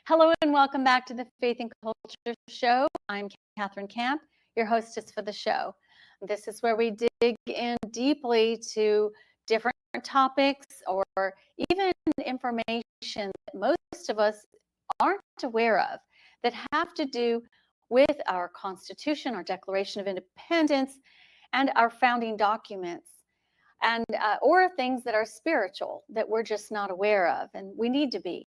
Hello and welcome back to the Faith and Culture Show. I'm Catherine Camp, your hostess for the show. This is where we dig in deeply to different topics or even information that most of us aren't aware of that have to do with our Constitution, our Declaration of Independence, and our founding documents, and or things that are spiritual that we're just not aware of, and we need to be.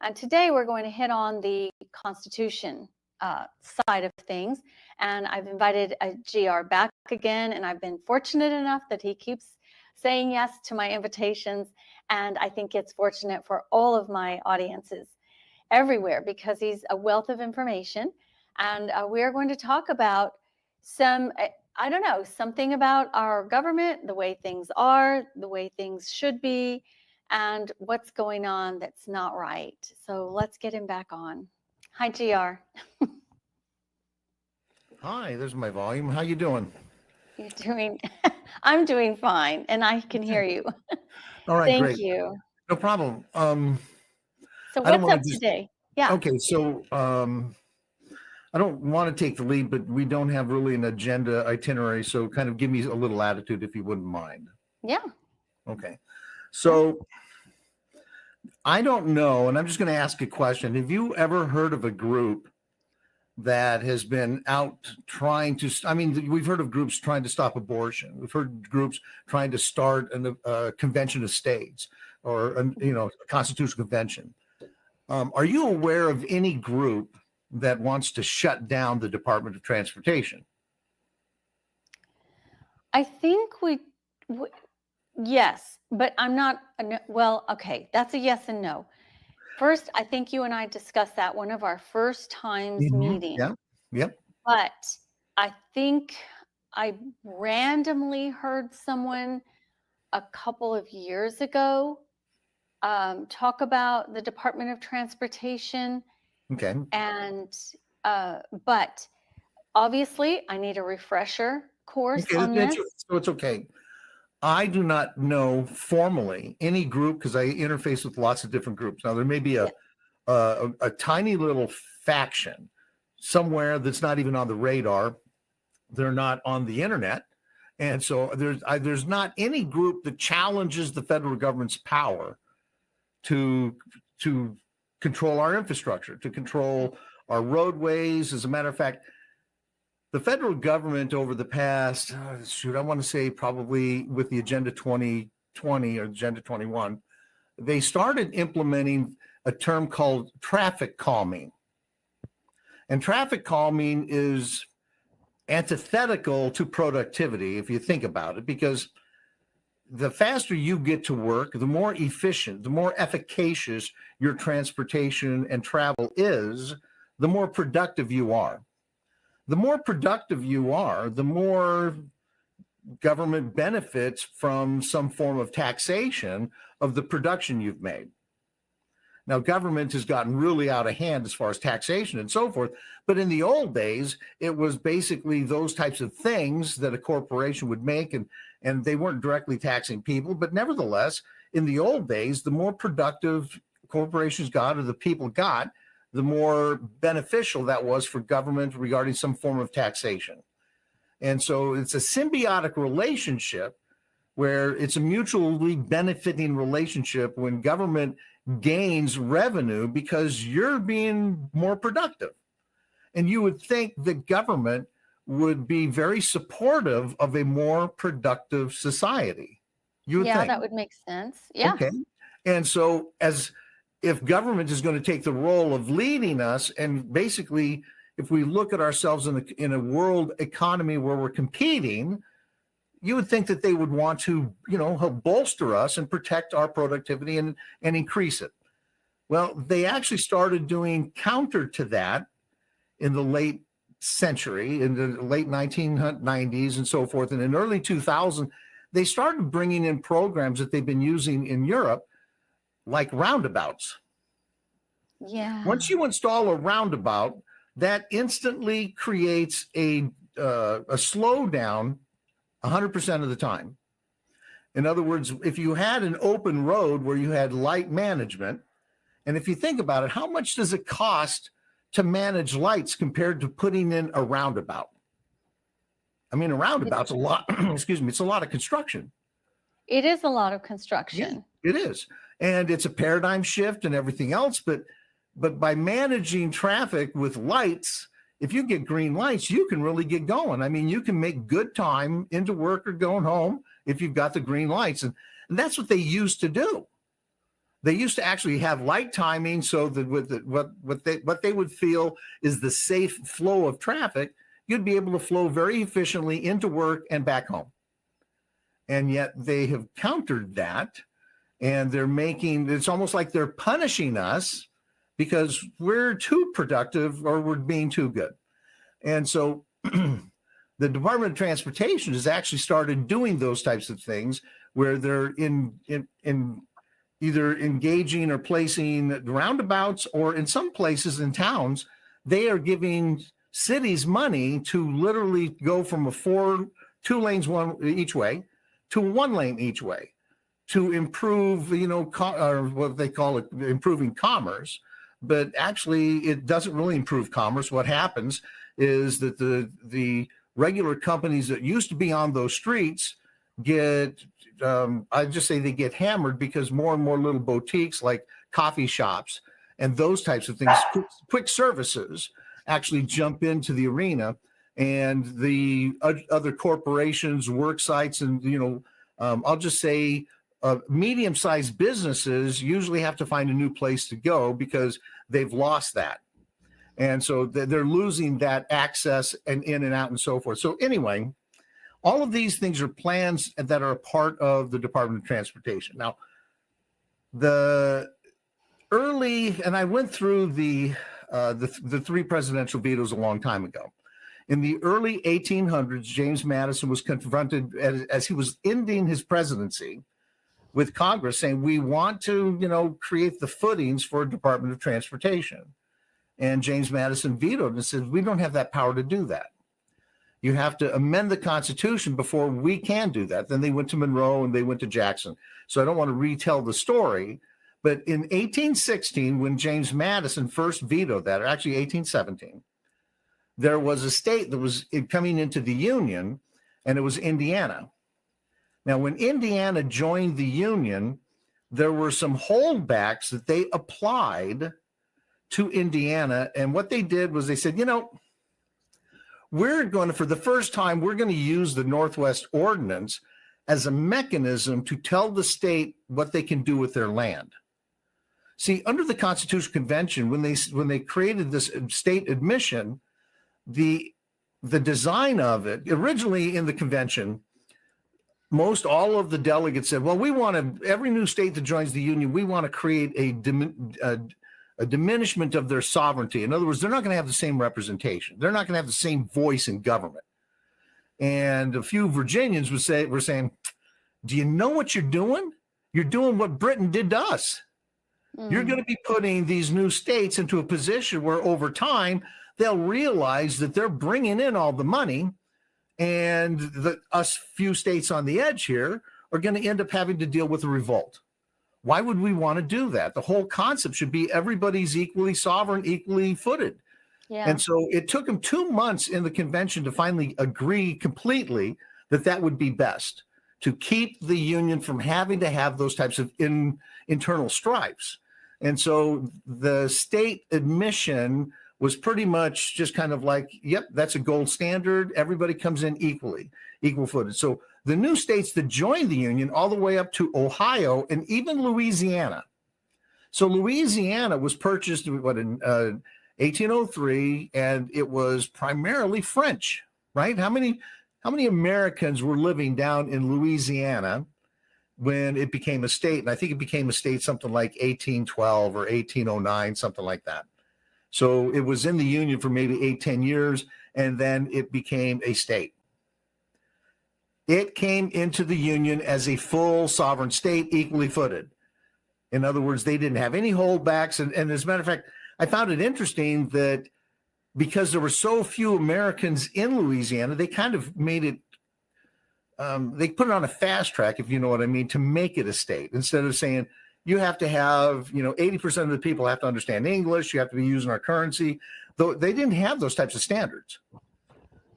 And today we're going to hit on the Constitution side of things. And I've invited GR back again, and I've been fortunate enough that he keeps saying yes to my invitations. And I think it's fortunate for all of my audiences everywhere because he's a wealth of information. And we're going to talk about some, I don't know, something about our government, the way things are, the way things should be, and what's going on that's not right. So let's get him back on. Hi, GR. Hi, there's my volume. How you doing? You're doing, I'm doing fine, and I can hear you. All right, Thank great. you. No problem. So what's up today? Yeah. Okay, so I don't want to take the lead, but we don't have really an agenda itinerary, so kind of give me a little attitude if you wouldn't mind. Yeah. Okay. So I don't know, and I'm just going to ask a question. Have you ever heard of a group that has been out trying to, I mean, we've heard of groups trying to stop abortion. We've heard groups trying to start a convention of states or, a constitutional convention. Are you aware of any group that wants to shut down the Department of Transportation? I think yes, but I'm not, well, okay, that's a yes and no. First, I think you and I discussed that one of our first times meeting. Yeah, yep. But I think I randomly heard someone a couple of years ago talk about the Department of Transportation. Okay. And, but obviously I need a refresher course on this. So it's okay. I do not know formally any group because I interface with lots of different groups. Now there may be a tiny little faction somewhere that's not even on the radar. They're not on the internet. And so there's not any group that challenges the federal government's power to control our infrastructure, to control our roadways. As a matter of fact, the federal government over the past, I want to say probably with the Agenda 2020 or Agenda 21, they started implementing a term called traffic calming. And traffic calming is antithetical to productivity, if you think about it, because the faster you get to work, the more efficient, the more efficacious your transportation and travel is, the more productive you are. The more productive you are, the more government benefits from some form of taxation of the production you've made. Now, government has gotten really out of hand as far as taxation and so forth. But in the old days, it was basically those types of things that a corporation would make, and they weren't directly taxing people. But nevertheless, in the old days, the more productive corporations got or the people got, the more beneficial that was for government regarding some form of taxation. And so it's a symbiotic relationship where it's a mutually benefiting relationship when government gains revenue because you're being more productive. And you would think the government would be very supportive of a more productive society. You would think. That would make sense. Yeah. Okay. And so if government is going to take the role of leading us, and basically, if we look at ourselves in a world economy where we're competing, you would think that they would want to, help bolster us and protect our productivity and increase it. Well, they actually started doing counter to that in the late century, in the late 1990s and so forth. And in early 2000, they started bringing in programs that they've been using in Europe, like roundabouts. Yeah. Once you install a roundabout, that instantly creates a slowdown 100% of the time. In other words, if you had an open road where you had light management, and if you think about it, how much does it cost to manage lights compared to putting in a roundabout? I mean, a roundabout's a lot, excuse me, it's a lot of construction. It is a lot of construction. Yeah, it is. And it's a paradigm shift and everything else. But by managing traffic with lights, if you get green lights, you can really get going. I mean, you can make good time into work or going home if you've got the green lights. And that's what they used to do. They used to actually have light timing so that with what they would feel is the safe flow of traffic, you'd be able to flow very efficiently into work and back home. And yet they have countered that, and it's almost like they're punishing us because we're too productive or we're being too good. And so the Department of Transportation has actually started doing those types of things where they're in either engaging or placing roundabouts, or in some places in towns, they are giving cities money to literally go from two lanes one each way to one lane each way to improve, what they call it, improving commerce. But actually, it doesn't really improve commerce. What happens is that the regular companies that used to be on those streets get, I just say they get hammered because more and more little boutiques like coffee shops and those types of things, quick services, actually jump into the arena, and the other corporations, work sites, and I'll just say medium-sized businesses usually have to find a new place to go because they've lost that. And so they're losing that access and in and out and so forth. So anyway, all of these things are plans that are a part of the Department of Transportation. Now, and I went through the three presidential vetoes a long time ago. In the early 1800s, James Madison was confronted as he was ending his presidency with Congress saying, we want to, create the footings for a Department of Transportation. And James Madison vetoed and said, we don't have that power to do that. You have to amend the Constitution before we can do that. Then they went to Monroe and they went to Jackson. So I don't want to retell the story. But in 1816, when James Madison first vetoed that, or actually 1817, there was a state that was coming into the Union, and it was Indiana. Now, when Indiana joined the Union, there were some holdbacks that they applied to Indiana. And what they did was they said, for the first time, we're going to use the Northwest Ordinance as a mechanism to tell the state what they can do with their land. See, under the Constitutional Convention, when they created this state admission, the design of it, originally in the convention, most all of the delegates said, well, we want every new state that joins the Union, we want to create a diminishment of their sovereignty. In other words, they're not going to have the same representation. They're not going to have the same voice in government. And a few Virginians were saying, do you know what you're doing? You're doing what Britain did to us. You're going to be putting these new states into a position where over time, they'll realize that they're bringing in all the money, and us few states on the edge here are going to end up having to deal with a revolt. Why would we want to do that? The whole concept should be everybody's equally sovereign, equally footed. Yeah. And so it took them 2 months in the convention to finally agree completely that would be best. to keep the Union from having to have those types of internal strifes. And so the state admission was pretty much just kind of like, yep, that's a gold standard. Everybody comes in equally, equal footed. So the new states that joined the Union, all the way up to Ohio and even Louisiana. So Louisiana was purchased in 1803, and it was primarily French, right? How many Americans were living down in Louisiana when it became a state? And I think it became a state something like 1812 or 1809, something like that. So it was in the Union for maybe 8-10 years, and then it became a state. It came into the Union as a full sovereign state, equally footed. In other words, they didn't have any holdbacks. And as a matter of fact, I found it interesting that because there were so few Americans in Louisiana, they kind of made it, they put it on a fast track, if you know what I mean, to make it a state. Instead of saying, you have to have, 80% of the people have to understand English, you have to be using our currency. Though they didn't have those types of standards.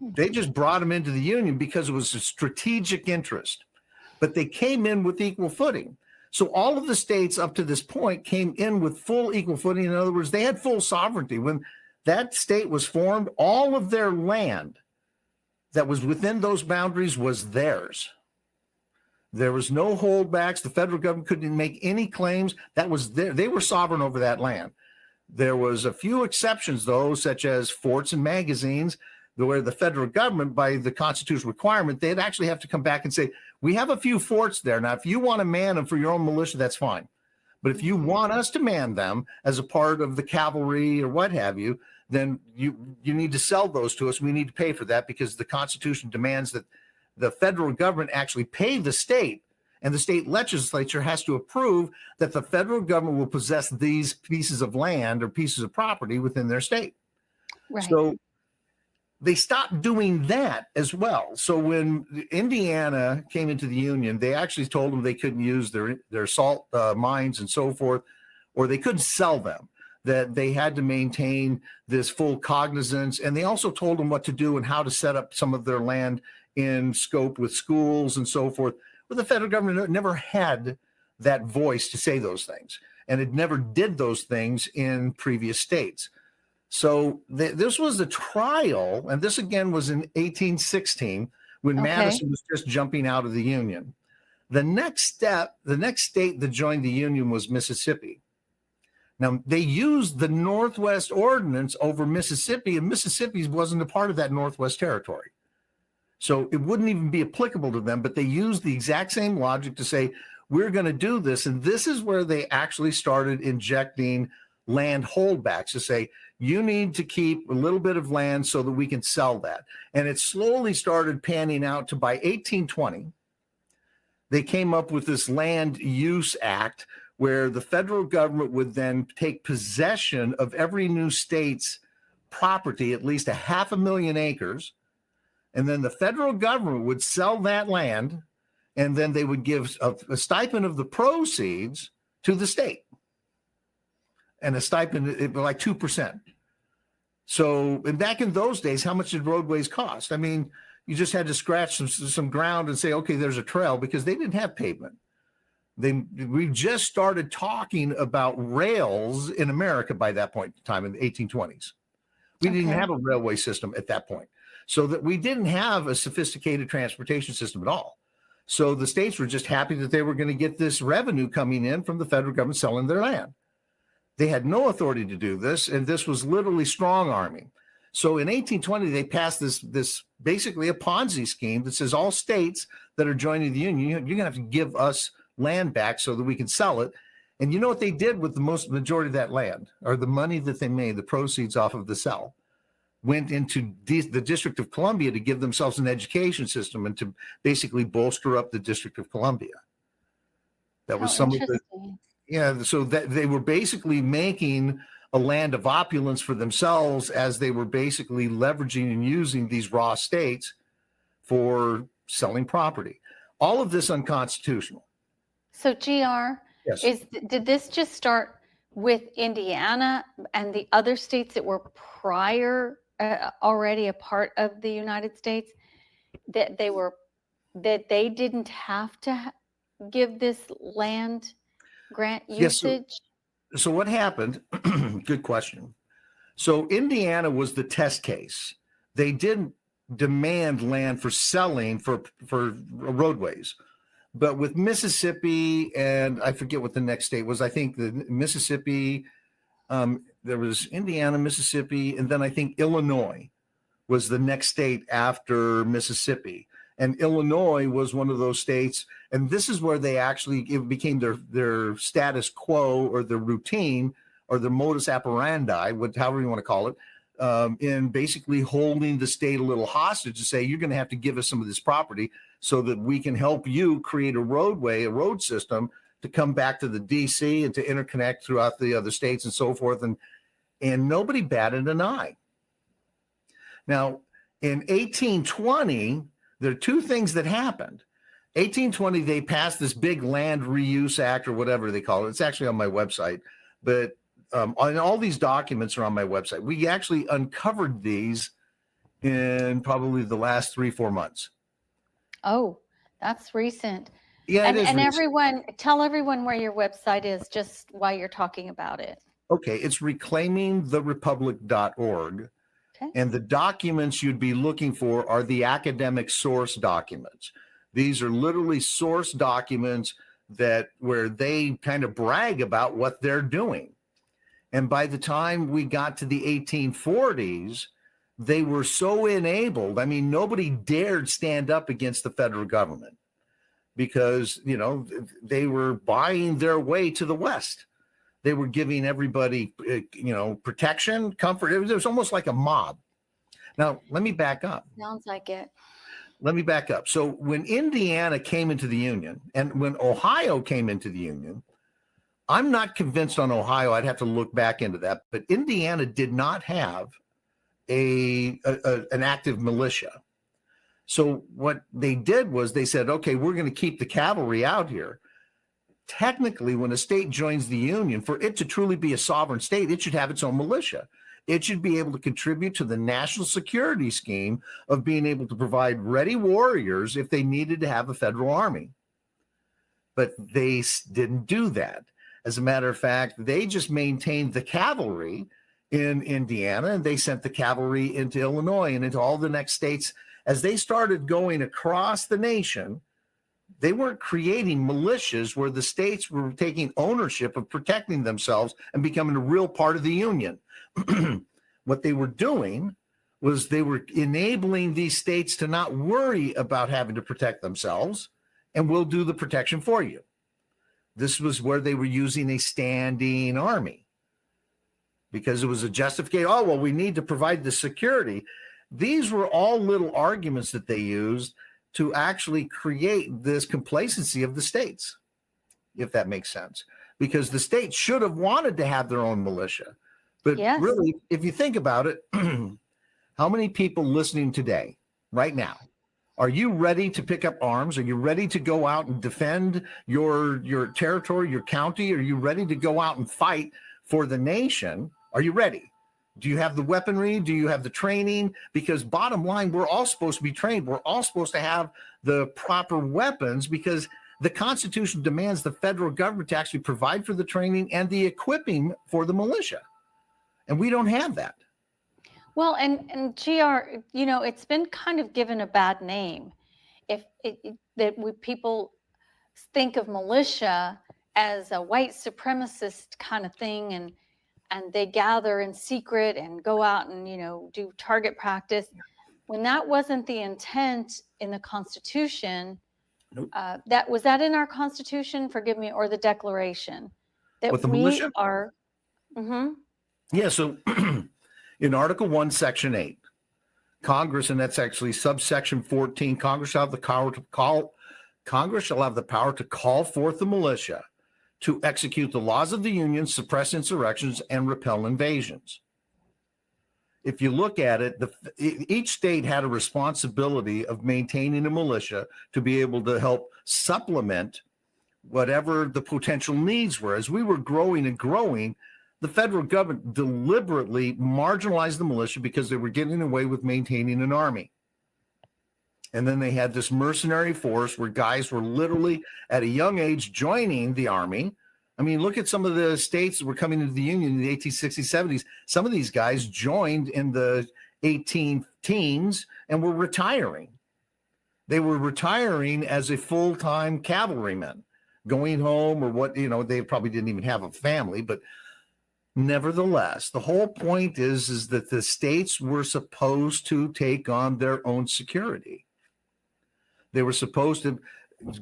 They just brought them into the Union because it was a strategic interest. But they came in with equal footing. So all of the states up to this point came in with full equal footing. In other words, they had full sovereignty. When that state was formed, all of their land that was within those boundaries was theirs. There was no holdbacks. The federal government couldn't make any claims. That was there. They were sovereign over that land. There was a few exceptions, though, such as forts and magazines, where the federal government, by the constitutional requirement, they'd actually have to come back and say, we have a few forts there. Now, if you want to man them for your own militia, that's fine. But if you want us to man them as a part of the cavalry or what have you, then you need to sell those to us. We need to pay for that because the Constitution demands that the federal government actually pay the state, and the state legislature has to approve that the federal government will possess these pieces of land or pieces of property within their state. Right. So they stopped doing that as well. So when Indiana came into the Union, they actually told them they couldn't use their salt mines and so forth, or they couldn't sell them, that they had to maintain this full cognizance. And they also told them what to do and how to set up some of their land in scope with schools and so forth. But the federal government never had that voice to say those things, and it never did those things in previous states. So this was a trial, and this again was in 1816 when Madison was just jumping out of the Union. The next step, the next state that joined the Union was Mississippi. Now, they used the Northwest Ordinance over Mississippi, and Mississippi wasn't a part of that Northwest Territory. So it wouldn't even be applicable to them, but they used the exact same logic to say, we're going to do this. And this is where they actually started injecting land holdbacks to say, you need to keep a little bit of land so that we can sell that. And it slowly started panning out to by 1820, they came up with this Land Use Act where the federal government would then take possession of every new state's property, at least 500,000 acres. And then the federal government would sell that land, and then they would give a stipend of the proceeds to the state. And a stipend, it was like 2%. So, and back in those days, how much did roadways cost? I mean, you just had to scratch some ground and say, okay, there's a trail, because they didn't have pavement. We just started talking about rails in America by that point in time in the 1820s. We didn't have a railway system at that point. So that we didn't have a sophisticated transportation system at all. So the states were just happy that they were going to get this revenue coming in from the federal government selling their land. They had no authority to do this, and this was literally strong arming. So in 1820, they passed this basically a Ponzi scheme that says all states that are joining the Union, you're going to have to give us land back so that we can sell it. And you know what they did with the majority of that land, or the money that they made, the proceeds off of the sell, went into the District of Columbia to give themselves an education system and to basically bolster up the District of Columbia. That was some of the, so that they were basically making a land of opulence for themselves as they were basically leveraging and using these raw states for selling property. All of this unconstitutional. So GR, yes. Did this just start with Indiana and the other states that were prior already a part of the United States, that they were that they didn't have to give this land grant Yes. usage? So what happened? Good question. So Indiana was the test case. They didn't demand land for selling for roadways. But with Mississippi, and I forget what the next state was, I think the Mississippi, there was Indiana, Mississippi, and then I think Illinois was the next state after Mississippi. And Illinois was one of those states. And this is where they actually, it became their status quo or their routine or their modus operandi, however you want to call it, in basically holding the state a little hostage to say, you're going to have to give us some of this property so that we can help you create a roadway, a road system to come back to the DC and to interconnect throughout the other states and so forth. And nobody batted an eye. Now, in 1820, there are two things that happened. 1820, they passed this big Land Reuse Act or whatever they call it. It's actually on my website, but and all these documents are on my website. We actually uncovered these in probably the last 3-4 months. Oh, that's recent. Yeah, and it is recent. Everyone, tell everyone where your website is just while you're talking about it. Okay, it's reclaimingtherepublic.org. Okay. And the documents you'd be looking for are the academic source documents. These are literally source documents where they kind of brag about what they're doing. And by the time we got to the 1840s, they were so enabled. I mean, nobody dared stand up against the federal government because, they were buying their way to the West. They were giving everybody, protection, comfort. It was almost like a mob. Now, let me back up. Sounds like it. Let me back up. So when Indiana came into the Union and when Ohio came into the Union, I'm not convinced on Ohio. I'd have to look back into that. But Indiana did not have an active militia. So what they did was they said, okay, we're going to keep the cavalry out here. Technically, when a state joins the Union, for it to truly be a sovereign state, it should have its own militia. It should be able to contribute to the national security scheme of being able to provide ready warriors if they needed to have a federal army. But they didn't do that. As a matter of fact, they just maintained the cavalry in Indiana, and they sent the cavalry into Illinois and into all the next states. As they started going across the nation, they weren't creating militias where the states were taking ownership of protecting themselves and becoming a real part of the Union. What they were doing was they were enabling these states to not worry about having to protect themselves, and we'll do the protection for you. This was where they were using a standing army because it was a justification. Oh, well, we need to provide the security. These were all little arguments that they used to actually create this complacency of the states, if that makes sense, because the states should have wanted to have their own militia. But yes. Really, if you think about it, how many people listening today, right now, are you ready to pick up arms? Are you ready to go out and defend your territory, your county? Are you ready to go out and fight for the nation? Are you ready? Do you have the weaponry? Do you have the training? Because bottom line, we're all supposed to be trained. We're all supposed to have the proper weapons because the Constitution demands the federal government to actually provide for the training and the equipping for the militia. And we don't have that. Well, and GR, it's been kind of given a bad name. People think of militia as a white supremacist kind of thing, and they gather in secret and go out and, do target practice. When that wasn't the intent in the Constitution, Nope. was that in our Constitution, forgive me, or the Declaration? That With the we militia? are... Mm-hmm. Yeah, so in Article 1, Section 8, Congress, and that's actually subsection 14, Congress shall have the power to call forth the militia to execute the laws of the Union, suppress insurrections, and repel invasions. If you look at it, each state had a responsibility of maintaining a militia to be able to help supplement whatever the potential needs were. As we were growing and growing, the federal government deliberately marginalized the militia because they were getting away with maintaining an army. And then they had this mercenary force where guys were literally at a young age joining the army. I mean, look at some of the states that were coming into the Union in the 1860s, 70s. Some of these guys joined in the 18 teens and were retiring. They were retiring as a full-time cavalryman, going home or what, they probably didn't even have a family, but nevertheless, the whole point is that the states were supposed to take on their own security. They were supposed to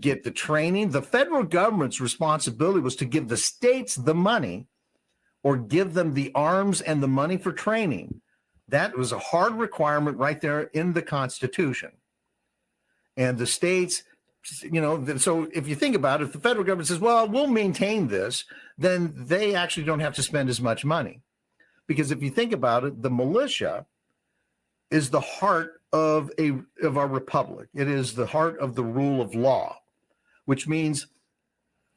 get the training. The federal government's responsibility was to give the states the money or give them the arms and the money for training. That was a hard requirement right there in the Constitution. And the states, so if you think about it, if the federal government says, well, we'll maintain this, then they actually don't have to spend as much money. Because if you think about it, the militia is the heart of our republic. It is the heart of the rule of law, which means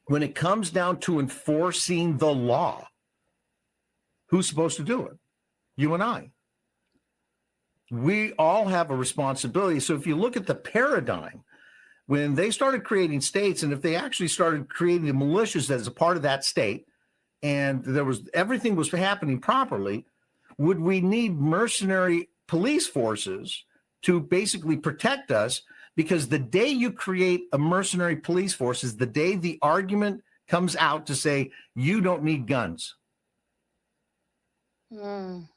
when it comes down to enforcing the law, who's supposed to do it? You and I. We all have a responsibility. So if you look at the paradigm, when they started creating states, and if they actually started creating the militias as a part of that state, and everything was happening properly, would we need mercenary police forces to basically protect us? Because the day you create a mercenary police force is the day the argument comes out to say, you don't need guns.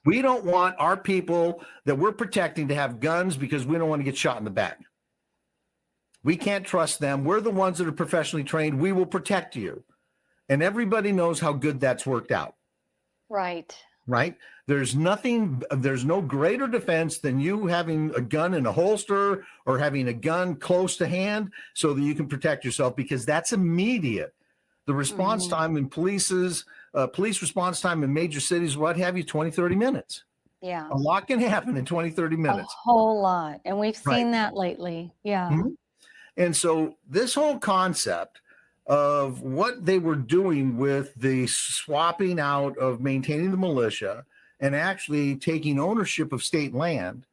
We don't want our people that we're protecting to have guns because we don't want to get shot in the back. We can't trust them. We're the ones that are professionally trained. We will protect you. And everybody knows how good that's worked out. Right. Right? There's no greater defense than you having a gun in a holster or having a gun close to hand so that you can protect yourself, because that's immediate. The response time in police response time in major cities, what have you, 20, 30 minutes. Yeah. A lot can happen in 20, 30 minutes. A whole lot. And we've seen that lately. Yeah. Mm-hmm. And so this whole concept of what they were doing with the swapping out of maintaining the militia and actually taking ownership of state land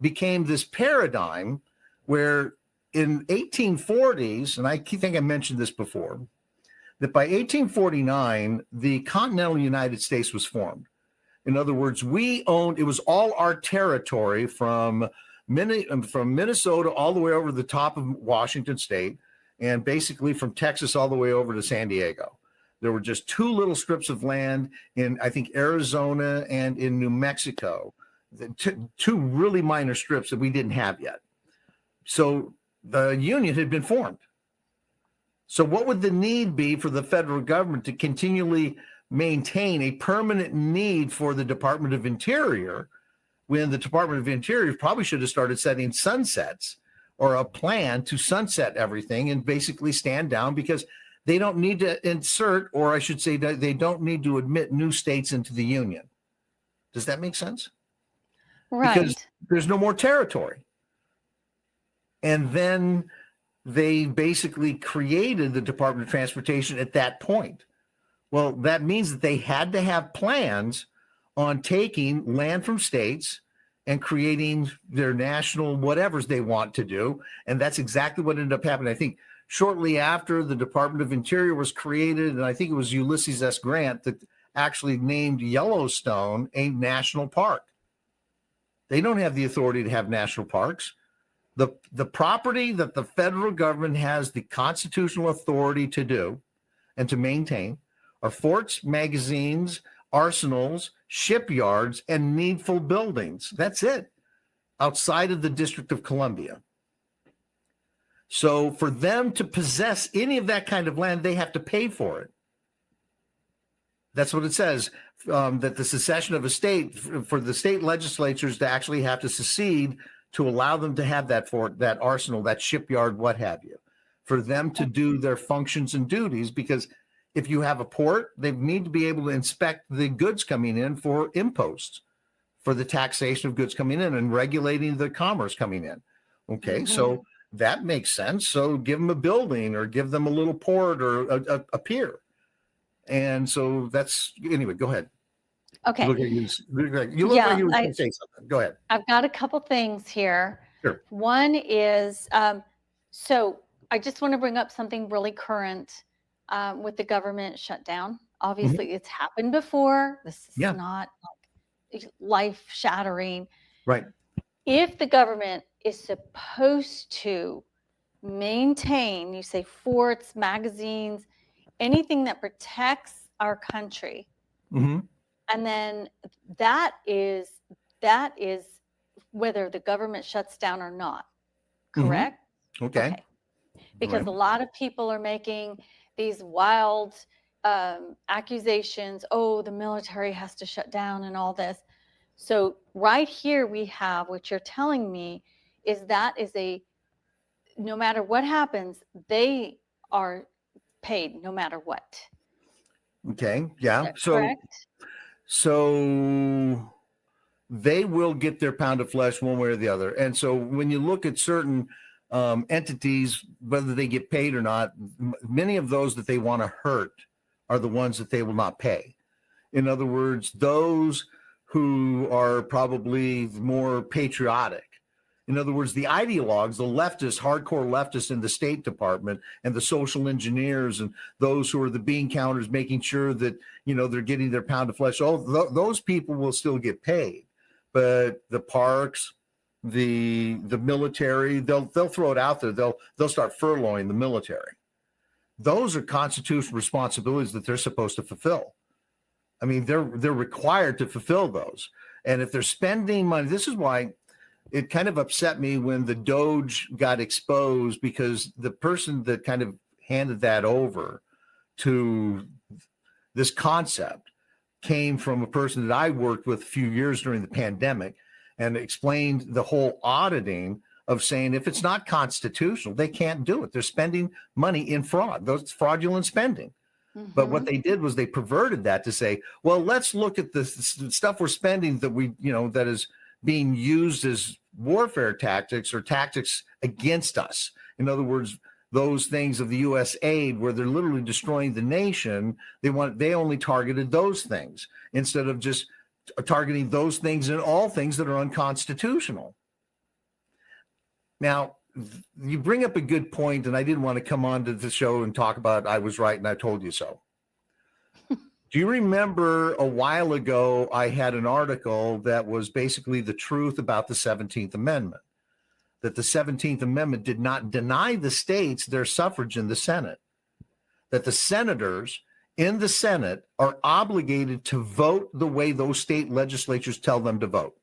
became this paradigm where in 1840s, and I think I mentioned this before, that by 1849, the continental United States was formed. In other words, it was all our territory from Minnesota all the way over the top of Washington State, and basically from Texas all the way over to San Diego. There were just two little strips of land in, I think, Arizona and in New Mexico, two really minor strips that we didn't have yet. So the Union had been formed. So what would the need be for the federal government to continually maintain a permanent need for the Department of Interior, when the Department of Interior probably should have started setting sunsets or a plan to sunset everything and basically stand down, because they don't need to insert, or I should say that they don't need to admit new states into the Union. Does that make sense? Right. Because there's no more territory. And then they basically created the Department of Transportation at that point. Well, that means that they had to have plans on taking land from states and creating their national whatevers they want to do. And that's exactly what ended up happening. I think shortly after the Department of Interior was created, and I think it was Ulysses S. Grant that actually named Yellowstone a national park. They don't have the authority to have national parks. The property that the federal government has the constitutional authority to do and to maintain are forts, magazines, arsenals, shipyards, and needful buildings. That's it, outside of the District of Columbia. So for them to possess any of that kind of land, they have to pay for it. That's what it says, that the secession of a state, for the state legislatures to actually have to secede to allow them to have that fort, that arsenal, that shipyard, what have you, for them to do their functions and duties. Because if you have a port, they need to be able to inspect the goods coming in for imposts, for the taxation of goods coming in and regulating the commerce coming in. Okay, so that makes sense. So give them a building or give them a little port or a pier. And so that's, anyway, go ahead. Okay. You look like you were going to say something. Go ahead. I've got a couple things here. Sure. One is, so I just want to bring up something really current with the government shutdown. Obviously, it's happened before. This is Yeah. not like life shattering. Right. If the government is supposed to maintain, you say forts, magazines, anything that protects our country, and then that is whether the government shuts down or not, correct? Okay. Because Right. a lot of people are making these wild accusations, oh, the military has to shut down and all this. So right here we have what you're telling me is that is no matter what happens, they are paid no matter what. Okay. Yeah. Correct? So they will get their pound of flesh one way or the other. And so when you look at certain entities, whether they get paid or not, many of those that they want to hurt are the ones that they will not pay. In other words, those who are probably more patriotic. In other words, the ideologues, the leftists, hardcore leftists in the State Department and the social engineers and those who are the bean counters, making sure that, they're getting their pound of flesh. Those people will still get paid. But the parks, the military, they'll throw it out there. They'll start furloughing the military. Those are constitutional responsibilities that they're supposed to fulfill. I mean, they're required to fulfill those. And if they're spending money, this is why it kind of upset me when the Doge got exposed, because the person that kind of handed that over to this concept came from a person that I worked with a few years during the pandemic and explained the whole auditing of saying if it's not constitutional, they can't do it. They're spending money in fraud. Those fraudulent spending. But what they did was they perverted that to say, well, let's look at the stuff we're spending that that is being used as warfare tactics or tactics against us. In other words, those things of the U.S. aid where they're literally destroying the nation, they only targeted those things instead of just targeting those things and all things that are unconstitutional. Now, you bring up a good point, and I didn't want to come on to the show and talk about I was right and I told you so. Do you remember a while ago I had an article that was basically the truth about the 17th Amendment? That the 17th Amendment did not deny the states their suffrage in the Senate. That the senators in the Senate are obligated to vote the way those state legislatures tell them to vote.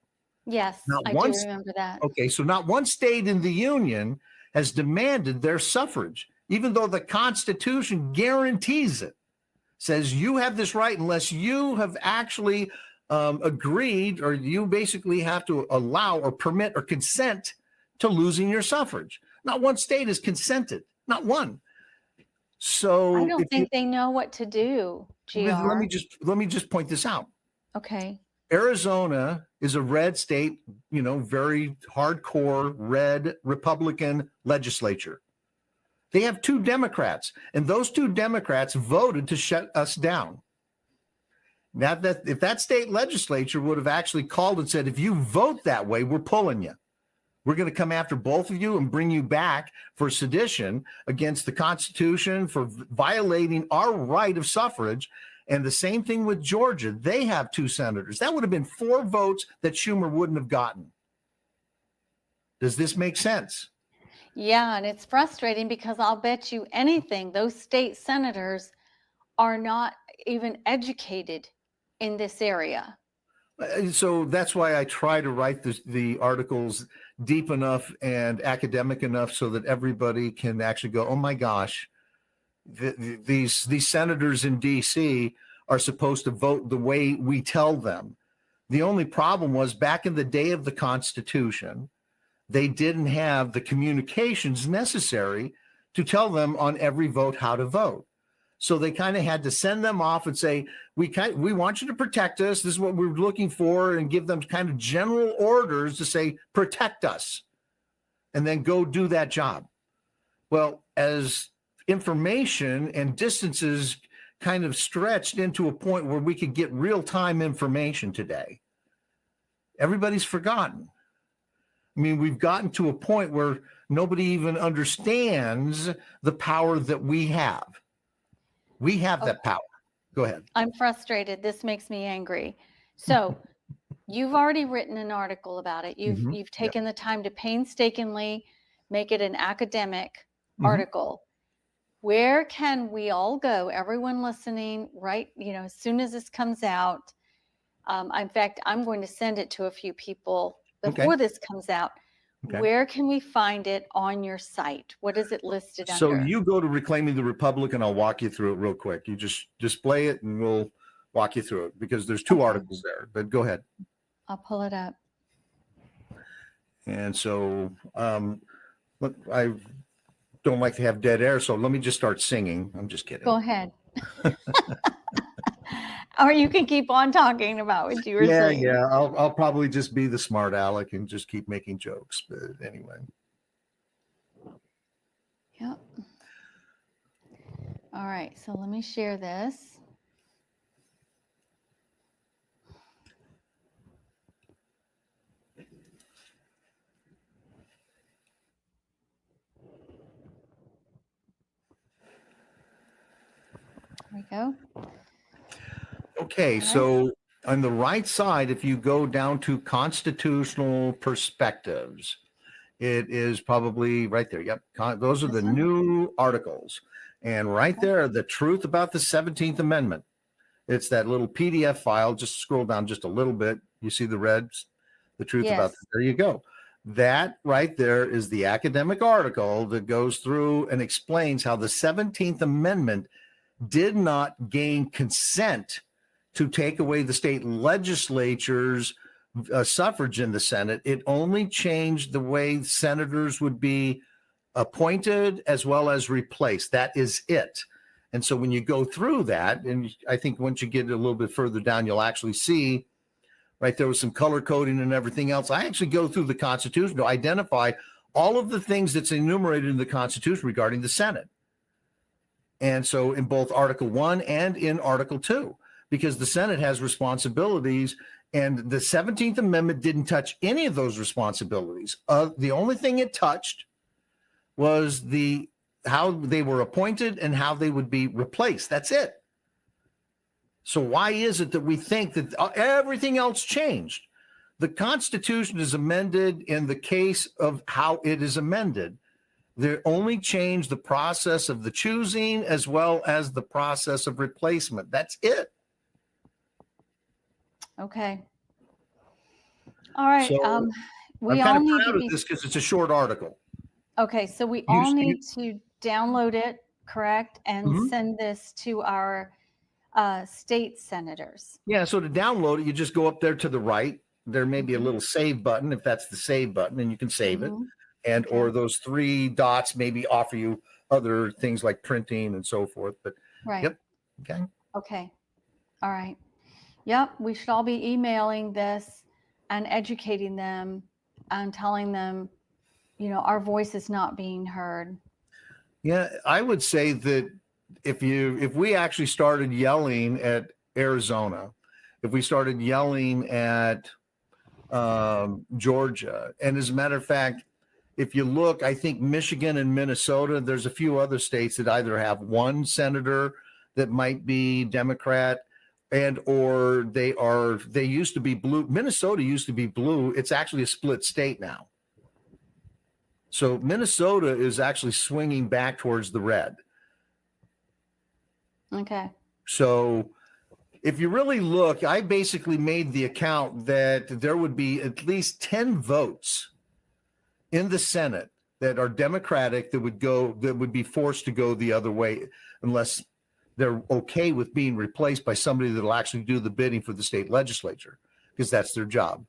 Yes, I do remember that. Okay, so not one state in the Union has demanded their suffrage, even though the Constitution guarantees it. Says you have this right unless you have actually agreed, or you basically have to allow or permit or consent to losing your suffrage. Not one state has consented, not one. So I don't think they know what to do, GR. Let me just point this out. Okay. Arizona is a red state, very hardcore red Republican legislature. They have 2 Democrats, and those 2 Democrats voted to shut us down. Now, that if that state legislature would have actually called and said, if you vote that way, we're pulling you. We're going to come after both of you and bring you back for sedition against the Constitution, for violating our right of suffrage. And the same thing with Georgia. They have 2 senators. That would have been 4 votes that Schumer wouldn't have gotten. Does this make sense? Yeah, and it's frustrating because I'll bet you anything, those state senators are not even educated in this area. So that's why I try to write the articles deep enough and academic enough so that everybody can actually go, oh my gosh, these senators in D.C. are supposed to vote the way we tell them. The only problem was back in the day of the Constitution, they didn't have the communications necessary to tell them on every vote how to vote. So they kind of had to send them off and say, we want you to protect us. This is what we're looking for, and give them kind of general orders to say, protect us, and then go do that job. Well, as information and distances kind of stretched into a point where we could get real-time information today, everybody's forgotten. I mean, we've gotten to a point where nobody even understands the power that we have. We have that power. Go ahead. I'm frustrated. This makes me angry. So you've already written an article about it. You've taken the time to painstakingly make it an academic article. Where can we all go? Everyone listening, right? As soon as this comes out, in fact, I'm going to send it to a few people before this comes out. Where can we find it on your site? What is it listed under? So you go to Reclaiming the Republic, and I'll walk you through it real quick. You just display it, and we'll walk you through it, because there's two articles there. But go ahead. I'll pull it up. And so, look, I don't like to have dead air, so let me just start singing. I'm just kidding. Go ahead. Or you can keep on talking about what you were saying. Yeah. I'll probably just be the smart aleck and just keep making jokes. But anyway. Yep. All right. So let me share this. There we go. Okay, so on the right side, if you go down to constitutional perspectives, it is probably right there. Yep, those are the new articles. And right there, the truth about the 17th Amendment. It's that little PDF file. Just scroll down just a little bit. You see the reds, the truth about this. There you go. That right there is the academic article that goes through and explains how the 17th Amendment did not gain consent to take away the state legislature's suffrage in the Senate. It only changed the way senators would be appointed as well as replaced. That is it. And so when you go through that, and I think once you get a little bit further down, you'll actually see, right, there was some color coding and everything else. I actually go through the Constitution to identify all of the things that's enumerated in the Constitution regarding the Senate. And so in both Article 1 and in Article 2, because the Senate has responsibilities, and the 17th Amendment didn't touch any of those responsibilities. The only thing it touched was how they were appointed and how they would be replaced. That's it. So why is it that we think that everything else changed? The Constitution is amended in the case of how it is amended. They only change the process of the choosing as well as the process of replacement. That's it. Okay. All right. So we I'm all kind of need proud to of be. this because it's a short article. Okay, so we all need to download it, correct, and send this to our state senators. Yeah. So to download it, you just go up there to the right. There may be a little save button, if that's the save button, and you can save it. And or those three dots maybe offer you other things like printing and so forth. But yep. Okay. All right. Yep. We should all be emailing this and educating them and telling them, our voice is not being heard. Yeah, I would say that if we actually started yelling at Arizona, if we started yelling at Georgia, and as a matter of fact, if you look, I think Michigan and Minnesota, there's a few other states that either have one senator that might be Democrat or they used to be blue. Minnesota used to be blue. It's actually a split state now. So Minnesota is actually swinging back towards the red. Okay. So if you really look, I basically made the account that there would be at least 10 votes in the Senate that are Democratic that would be forced to go the other way unless they're okay with being replaced by somebody that'll actually do the bidding for the state legislature, because that's their job.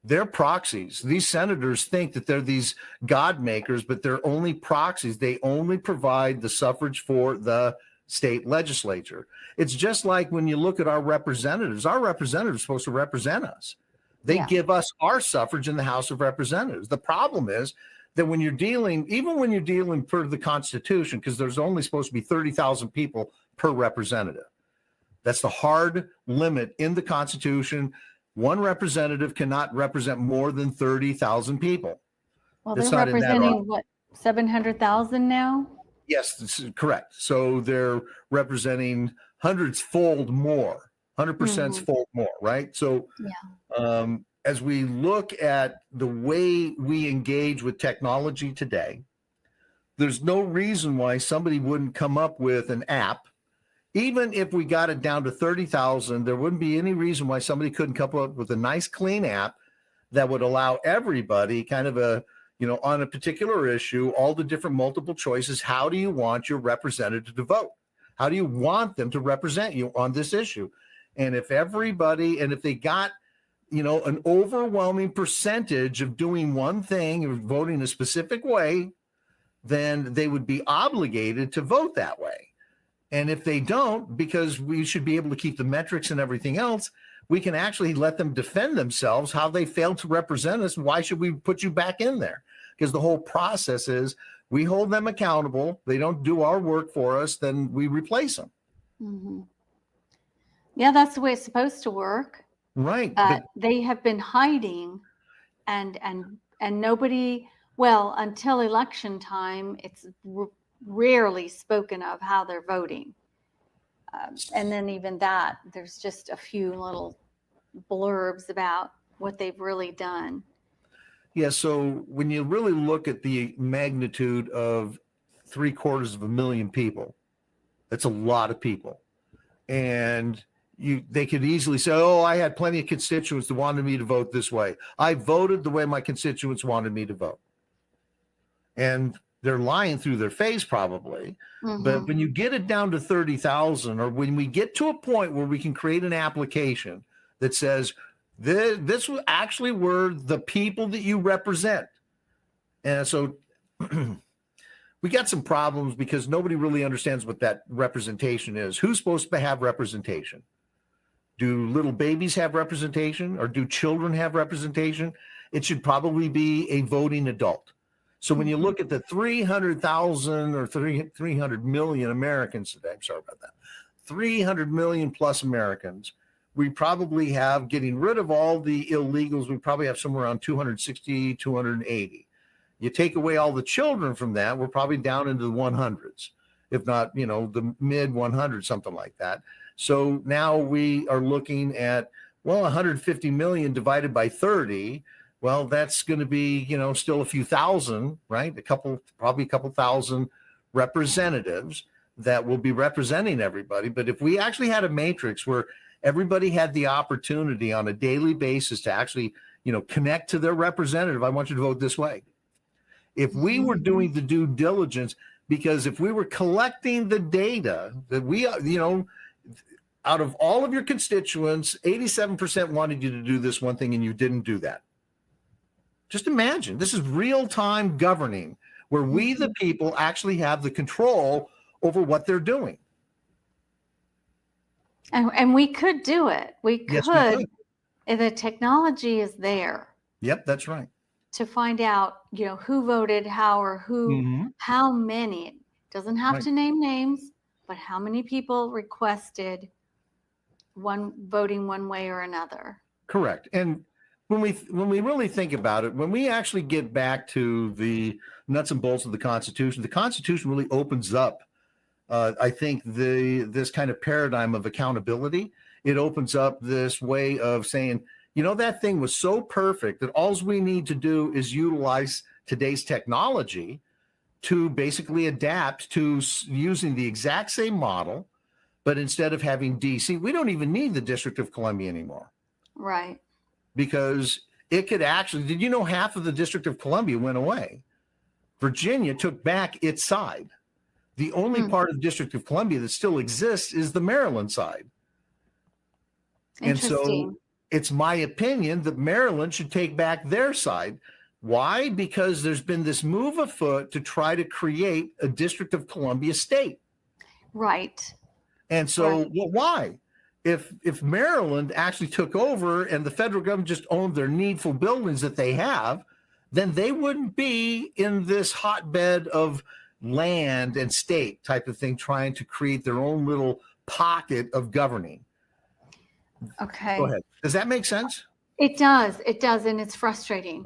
They're proxies. These senators think that they're these God makers, but they're only proxies. They only provide the suffrage for the state legislature. It's just like when you look at our representatives are supposed to represent us. They give us our suffrage in the House of Representatives. The problem is that when you're dealing per the Constitution, because there's only supposed to be 30,000 people per representative. That's the hard limit in the Constitution. one representative cannot represent more than 30,000 people. Well, It's they're not in that representing order. what, 700,000 now? Yes, this is correct. So they're representing hundreds fold more, 100% fold more, right? So as we look at the way we engage with technology today, there's no reason why somebody wouldn't come up with an app. Even if we got it down to 30,000, there wouldn't be any reason why somebody couldn't come up with a nice, clean app that would allow everybody kind of a, on a particular issue, all the different multiple choices. How do you want your representative to vote? How do you want them to represent you on this issue? And if they got, an overwhelming percentage of doing one thing or voting a specific way, then they would be obligated to vote that way. And if they don't, because we should be able to keep the metrics and everything else, we can actually let them defend themselves, how they failed to represent us. Why should we put you back in there? Because the whole process is we hold them accountable. They don't do our work for us, then we replace them. Mm-hmm. Yeah, that's the way it's supposed to work. Right. They have been hiding and nobody, well, until election time, it's rarely spoken of how they're voting. And then even that, there's just a few little blurbs about what they've really done. Yeah, so when you really look at the magnitude of 750,000 people, that's a lot of people. And they could easily say, oh, I had plenty of constituents that wanted me to vote this way. I voted the way my constituents wanted me to vote. And they're lying through their face probably. But when you get it down to 30,000, or when we get to a point where we can create an application that says, this actually were the people that you represent. And so we got some problems because nobody really understands what that representation is. Who's supposed to have representation? Do little babies have representation, or do children have representation? It should probably be a voting adult. So when you look at the 300,000 or 300 million Americans today, I'm sorry about that, 300 million plus Americans, we probably have, getting rid of all the illegals, we probably have somewhere around 260, 280. You take away all the children from that, we're probably down into the 100s, if not, the mid 100s, something like that. So now we are looking at, 150 million divided by 30. Well, that's going to be, still a few thousand, right? Probably a couple thousand representatives that will be representing everybody. But if we actually had a matrix where everybody had the opportunity on a daily basis to actually, connect to their representative, I want you to vote this way. If we were doing the due diligence, because if we were collecting the data that we, out of all of your constituents, 87% wanted you to do this one thing and you didn't do that. Just imagine, this is real-time governing where we, the people, actually have the control over what they're doing. And we could do it. Yes, we could. The technology is there. Yep, that's right. To find out, who voted how, or how many. It doesn't have to name names, but how many people requested voting one way or another. Correct. And when we really think about it, when we actually get back to the nuts and bolts of the Constitution really opens up, I think, this kind of paradigm of accountability. It opens up this way of saying, that thing was so perfect that all we need to do is utilize today's technology to basically adapt to using the exact same model, but instead of having DC, we don't even need the District of Columbia anymore. Right. Because it could actually, did you know half of the District of Columbia went away? Virginia took back its side. The only part of the District of Columbia that still exists is the Maryland side. And so it's my opinion that Maryland should take back their side. Why? Because there's been this move afoot to try to create a District of Columbia state. Right. And so why? If Maryland actually took over and the federal government just owned their needful buildings that they have, then they wouldn't be in this hotbed of land and state type of thing, trying to create their own little pocket of governing. Okay. Go ahead. Does that make sense? It does. It does. And it's frustrating.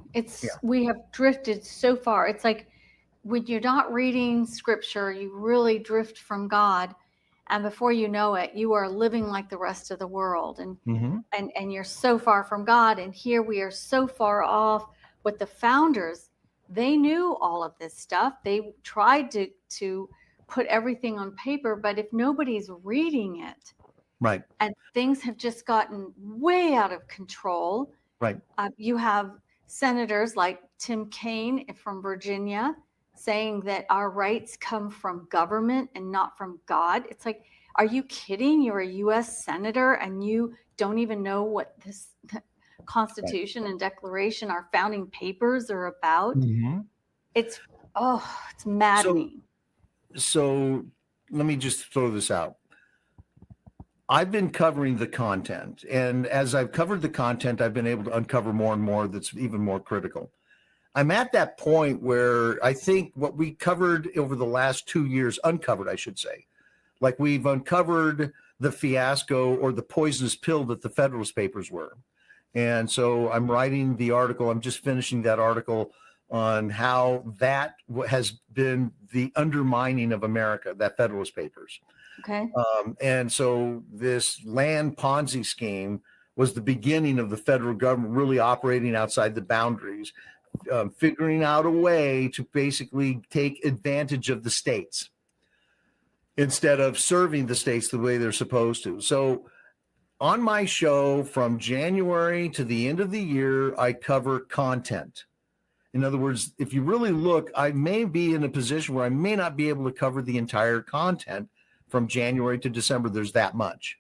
We have drifted so far. It's like when you're not reading scripture, you really drift from God. And before you know it, you are living like the rest of the world. And you're so far from God. And here we are so far off with the founders. They knew all of this stuff. They tried to put everything on paper, but if nobody's reading it, Right. and things have just gotten way out of control. Right. You have senators like Tim Kaine from Virginia saying that our rights come from government and not from God. It's like, are you kidding? You're a U.S. senator and you don't even know what this Constitution and Declaration, our founding papers, are about. It's maddening. So let me just throw this out. I've been covering the content, and as I've covered the content, I've been able to uncover more and more that's even more critical. I'm at that point where I think what we covered over the last 2 years, uncovered, I should say, like we've uncovered the fiasco or the poisonous pill that the Federalist Papers were. And so I'm writing the article, I'm just finishing that article on how that has been the undermining of America, that Federalist Papers. Okay. And so this land Ponzi scheme was the beginning of the federal government really operating outside the boundaries, figuring out a way to basically take advantage of the states instead of serving the states the way they're supposed to. So on my show from January to the end of the year, I cover content. In other words, if you really look, I may be in a position where I may not be able to cover the entire content from January to December. There's that much.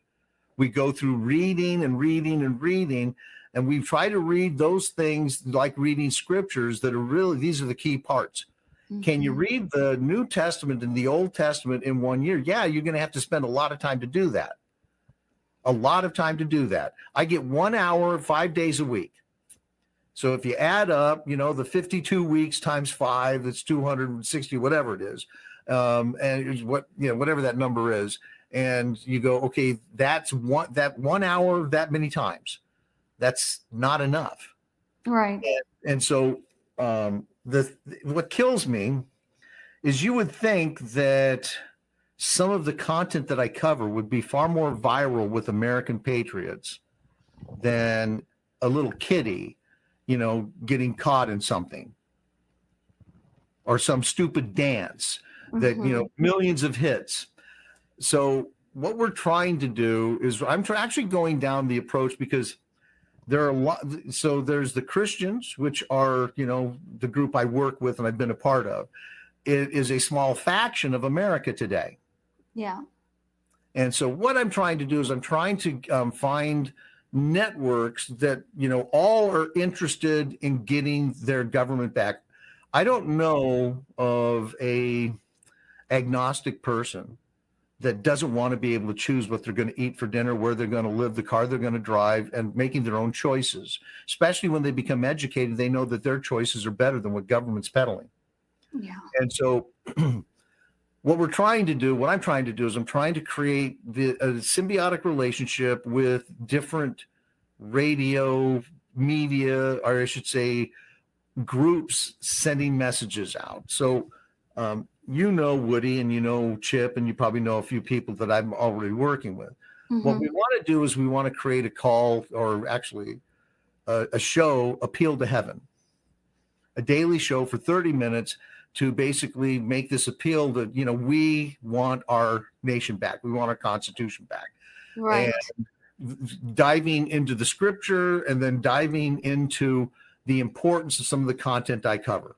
We go through reading and reading and reading, and we try to read those things like reading scriptures that are really, these are the key parts. Can you read the New Testament and the Old Testament in 1 year? Yeah, you're going to have to spend a lot of time to do that. A lot of time to do that. I get 1 hour, 5 days a week. So if you add up, the 52 weeks times 5, that's 260, whatever it is. And whatever that number is, and you go, okay, that 1 hour that many times, that's not enough, right? And so what kills me is you would think that some of the content that I cover would be far more viral with American patriots than a little kitty, getting caught in something or some stupid dance that millions of hits. So what we're trying to do is I'm actually going down the approach because there are a lot. So there's the Christians, which are the group I work with and I've been a part of. It is a small faction of America today. Yeah. And so what I'm trying to do is I'm trying to find networks that all are interested in getting their government back. I don't know of a agnostic person that doesn't want to be able to choose what they're going to eat for dinner, where they're going to live, the car they're going to drive, and making their own choices. Especially when they become educated, they know that their choices are better than what government's peddling. Yeah. And so what I'm trying to do is I'm trying to create a symbiotic relationship with different radio media, or I should say groups sending messages out. So Woody and Chip, and you probably know a few people that I'm already working with. What we want to do is we want to create a call, or actually a show, Appeal to Heaven, a daily show for 30 minutes to basically make this appeal that, we want our nation back. We want our Constitution back. Right. And diving into the scripture and then diving into the importance of some of the content I cover.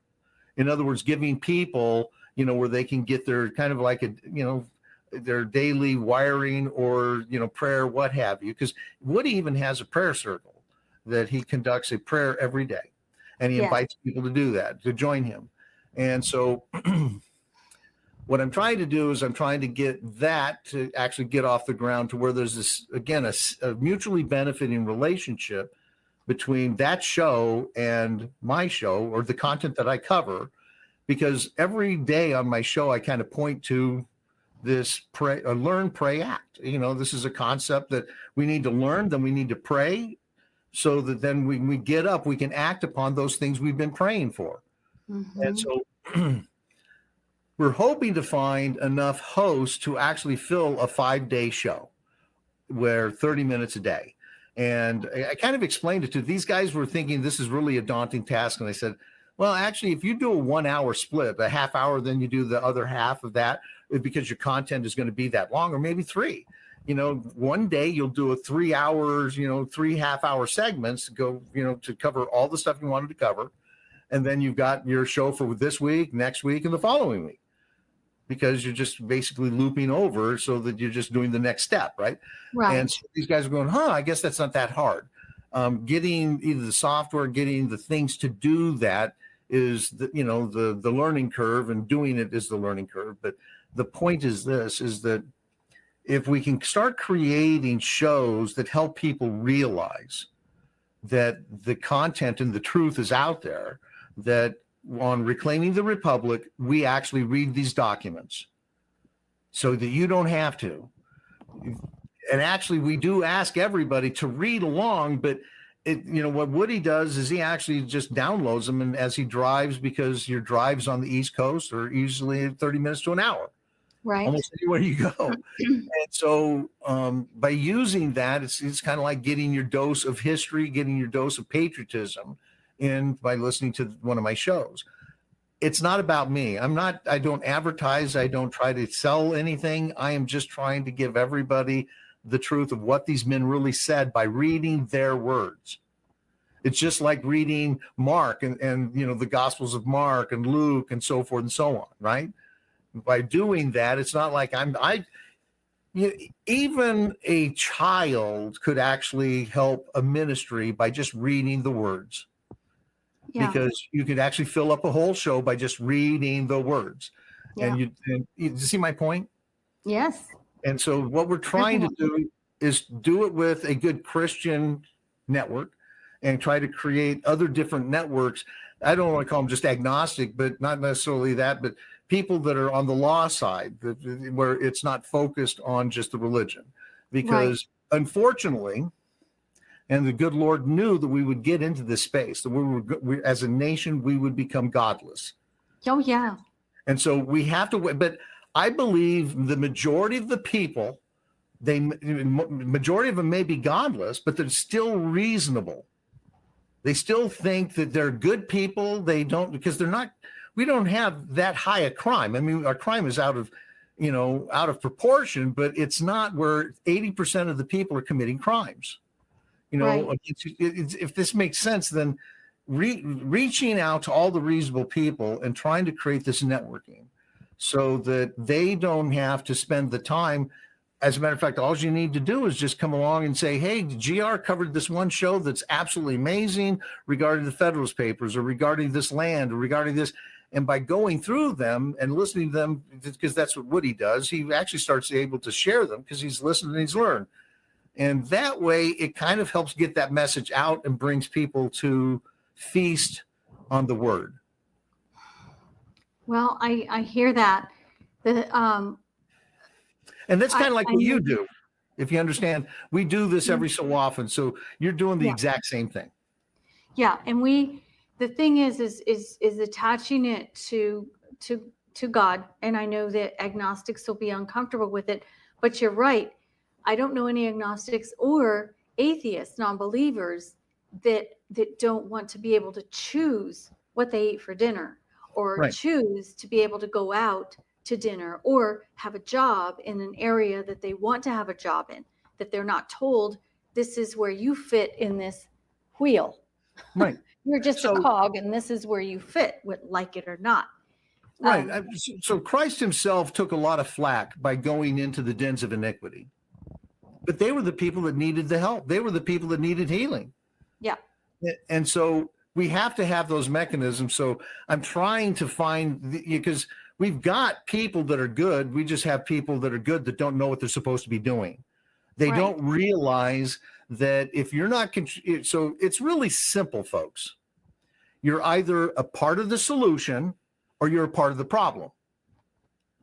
In other words, giving people, where they can get their kind of like their daily wiring or, prayer, what have you. Because Woody even has a prayer circle that he conducts a prayer every day. And he invites people to do that, to join him. And so what I'm trying to do is I'm trying to get that to actually get off the ground to where there's this, again, a mutually benefiting relationship between that show and my show, or the content that I cover. Because every day on my show, I kind of point to this learn, pray, act. This is a concept that we need to learn, then we need to pray, so that then when we get up, we can act upon those things we've been praying for. Mm-hmm. And so we're hoping to find enough hosts to actually fill a 5-day show, where 30 minutes a day. And I kind of explained it to these guys. Were thinking this is really a daunting task. And I said, well, actually, if you do a 1 hour split, a half hour, then you do the other half of that, because your content is going to be that long, or maybe 3. One day you'll do a 3 hours, 3 half-hour segments, to cover all the stuff you wanted to cover. And then you've got your show for this week, next week, and the following week, because you're just basically looping over so that you're just doing the next step, right? Right. And so these guys are going, I guess that's not that hard. Getting either the software, getting the things to do that is the learning curve, and doing it is the learning curve. But the point is that if we can start creating shows that help people realize that the content and the truth is out there, that on Reclaiming the Republic, we actually read these documents so that you don't have to. And actually, we do ask everybody to read along, but what Woody does is he actually just downloads them, and as he drives, because your drives on the East Coast are usually 30 minutes to an hour. Right. Almost anywhere you go. And so by using that, it's kind of like getting your dose of history, getting your dose of patriotism by listening to one of my shows. It's not about me. I don't advertise. I don't try to sell anything. I am just trying to give everybody the truth of what these men really said by reading their words. It's just like reading Mark and the Gospels of Mark and Luke and so forth and so on, right? By doing that, it's not like even a child could actually help a ministry by just reading the words. Yeah. Because you could actually fill up a whole show by just reading the words. Yeah. And you see my point? Yes. And so what we're trying to do is do it with a good Christian network, and try to create other different networks. I don't want to call them just agnostic, but not necessarily that, but people that are on the law side, where it's not focused on just the religion. Because unfortunately, and the good Lord knew that we would get into this space, that we as a nation, we would become godless. Oh, yeah. And so we have to, but I believe the majority of the people, majority of them may be godless, but they're still reasonable. They still think that they're good people. They don't, because we don't have that high a crime. I mean, our crime is out of proportion, but it's not where 80% of the people are committing crimes. If this makes sense, then reaching out to all the reasonable people and trying to create this networking so that they don't have to spend the time. As a matter of fact, all you need to do is just come along and say, hey, GR covered this one show that's absolutely amazing regarding the Federalist Papers, or regarding this land, or regarding this. And by going through them and listening to them, because that's what Woody does, he actually starts able to share them because he's listened and he's learned. And that way, it kind of helps get that message out and brings people to feast on the word. Well, I hear that. And that's kind of like what you do. If you understand, we do this every so often. So you're doing the exact same thing. Yeah. And the thing is attaching it to God. And I know that agnostics will be uncomfortable with it, but you're right. I don't know any agnostics or atheists, non-believers that don't want to be able to choose what they eat for dinner, or choose to be able to go out to dinner, or have a job in an area that they want to have a job in, that they're not told this is where you fit in this wheel. Right. You're just a cog, and this is where you fit, like it or not. Right. So Christ himself took a lot of flack by going into the dens of iniquity. But they were the people that needed the help. They were the people that needed healing. Yeah. And so we have to have those mechanisms. So I'm trying to find, because we've got people that are good. We just have people that are good that don't know what they're supposed to be doing. They don't realize that if you're not, so it's really simple, folks. You're either a part of the solution or you're a part of the problem.